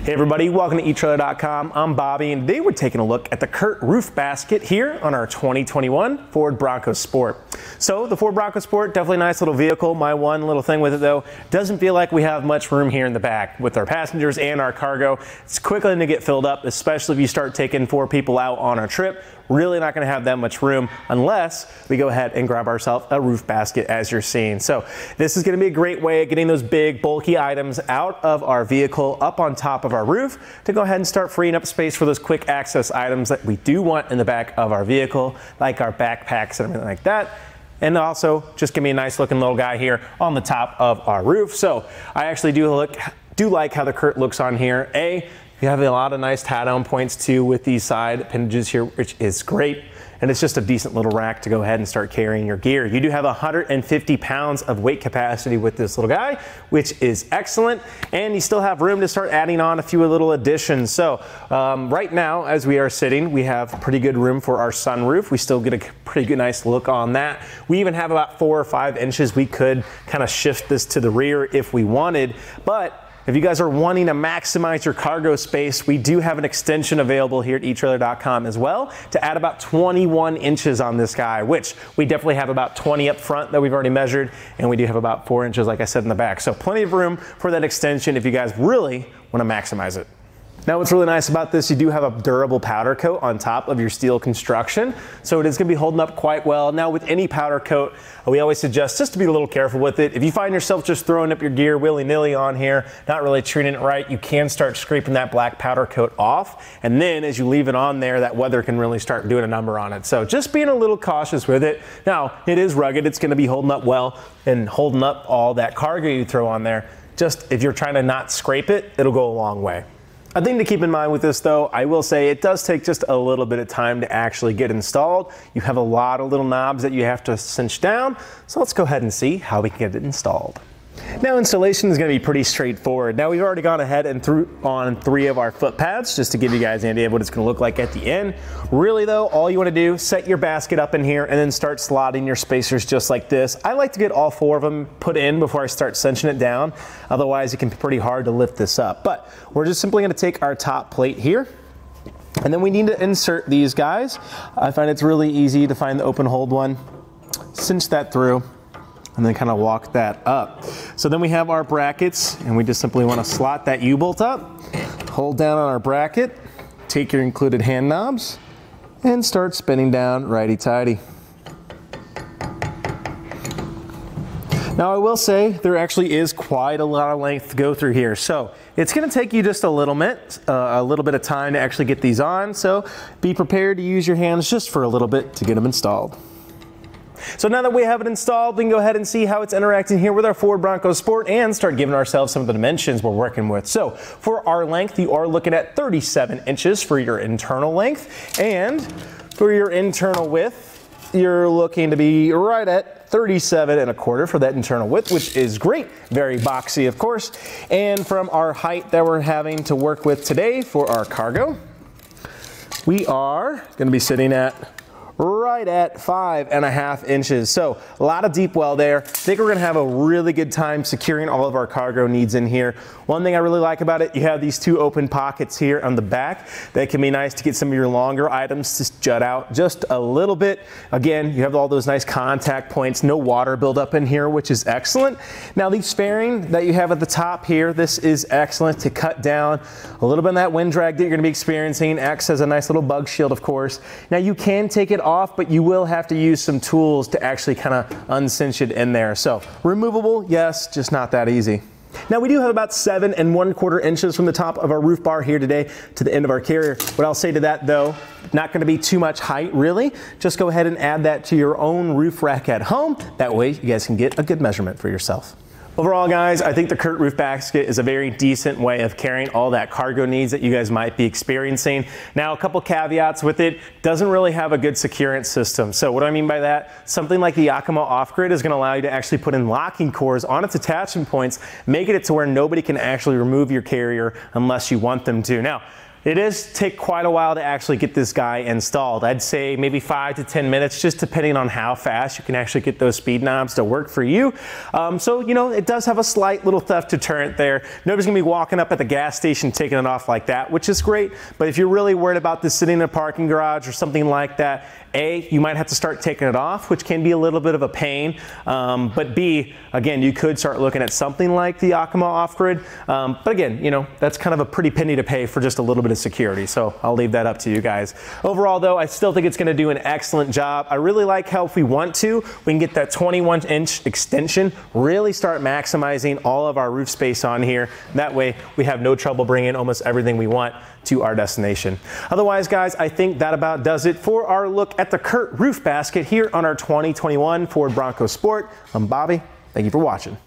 Hey everybody, welcome to etrailer.com. I'm Bobby, and today we're taking a look at the CURT Roof Basket here on our 2021 Ford Bronco Sport. So the Ford Bronco Sport, definitely a nice little vehicle. My one little thing with it though, doesn't feel like we have much room here in the back with our passengers and our cargo. It's quickly going to get filled up, especially if you start taking 4 people out on a trip. Really not going to have that much room unless we go ahead and grab ourselves a roof basket, as you're seeing. So this is going to be a great way of getting those big bulky items out of our vehicle up on top of our roof to go ahead and start freeing up space for those quick access items that we do want in the back of our vehicle, like our backpacks and everything like that. And also just give me a nice looking little guy here on the top of our roof. So I actually do like how the CURT looks on here. You have a lot of nice tie-down points too with these side appendages here, which is great. And it's just a decent little rack to go ahead and start carrying your gear. You do have 150 pounds of weight capacity with this little guy, which is excellent. And you still have room to start adding on a few little additions. So right now, as we are sitting, we have pretty good room for our sunroof. We still get a pretty good, nice look on that. We even have about 4 or 5 inches. We could kind of shift this to the rear if we wanted, but if you guys are wanting to maximize your cargo space, we do have an extension available here at etrailer.com as well to add about 21 inches on this guy, which we definitely have about 20 up front that we've already measured, and we do have about 4 inches, like I said, in the back. So plenty of room for that extension if you guys really want to maximize it. Now what's really nice about this, you do have a durable powder coat on top of your steel construction, so it is going to be holding up quite well. Now with any powder coat, we always suggest just to be a little careful with it. If you find yourself just throwing up your gear willy-nilly on here, not really treating it right, you can start scraping that black powder coat off, and then as you leave it on there, that weather can really start doing a number on it. So just being a little cautious with it. Now it is rugged, it's going to be holding up well and holding up all that cargo you throw on there. Just if you're trying to not scrape it, it'll go a long way. A thing to keep in mind with this though, I will say it does take just a little bit of time to actually get installed. You have a lot of little knobs that you have to cinch down, so let's go ahead and see how we can get it installed. Now installation is going to be pretty straightforward. Now we've already gone ahead and threw on 3 of our foot pads just to give you guys an idea of what it's going to look like at the end. Really though, all you want to do, set your basket up in here and then start slotting your spacers just like this. I like to get all 4 of them put in before I start cinching it down. Otherwise it can be pretty hard to lift this up. But we're just simply going to take our top plate here, and then we need to insert these guys. I find it's really easy to find the open hold one, cinch that through, and then kind of walk that up. So then we have our brackets, and we just simply want to slot that U-bolt up, hold down on our bracket, take your included hand knobs, and start spinning down righty-tighty. Now I will say there actually is quite a lot of length to go through here, so it's going to take you just a little bit of time to actually get these on, so be prepared to use your hands just for a little bit to get them installed. So now that we have it installed, we can go ahead and see how it's interacting here with our Ford Bronco Sport and start giving ourselves some of the dimensions we're working with. So for our length, you are looking at 37 inches for your internal length, and for your internal width, you're looking to be right at 37.25 for that internal width, which is great. Very boxy, of course. And from our height that we're having to work with today for our cargo, we are going to be sitting at right at 5.5 inches. So a lot of deep well there. I think we're gonna have a really good time securing all of our cargo needs in here. One thing I really like about it, you have these 2 open pockets here on the back that can be nice to get some of your longer items to jut out just a little bit. Again, you have all those nice contact points, no water buildup in here, which is excellent. Now the fairing that you have at the top here, this is excellent to cut down a little bit of that wind drag that you're gonna be experiencing. Acts as a nice little bug shield, of course. Now you can take it off, but you will have to use some tools to actually kind of uncinch it in there. So removable, yes, just not that easy. Now we do have about 7.25 inches from the top of our roof bar here today to the end of our carrier. What I'll say to that though, not going to be too much height really. Just go ahead and add that to your own roof rack at home. That way you guys can get a good measurement for yourself. Overall, guys, I think the CURT Roof Basket is a very decent way of carrying all that cargo needs that you guys might be experiencing. Now, a couple caveats with it, doesn't really have a good securance system. So what do I mean by that? Something like the Yakima Off-Grid is going to allow you to actually put in locking cores on its attachment points, making it to where nobody can actually remove your carrier unless you want them to. Now, It does take quite a while to actually get this guy installed. I'd say maybe 5 to 10 minutes, just depending on how fast you can actually get those speed knobs to work for you. So, you know, it does have a slight little theft deterrent there. Nobody's gonna be walking up at the gas station taking it off like that, which is great. But if you're really worried about this sitting in a parking garage or something like that, A, you might have to start taking it off, which can be a little bit of a pain. But B, again, you could start looking at something like the Yakima Off-Grid. But again, you know, that's kind of a pretty penny to pay for just a little bit of security. So I'll leave that up to you guys. Overall though, I still think it's gonna do an excellent job. I really like how if we want to, we can get that 21-inch extension, really start maximizing all of our roof space on here. That way we have no trouble bringing almost everything we want to our destination. Otherwise, guys, I think that about does it for our look at the CURT Roof Basket here on our 2021 Ford Bronco Sport. I'm Bobby. Thank you for watching.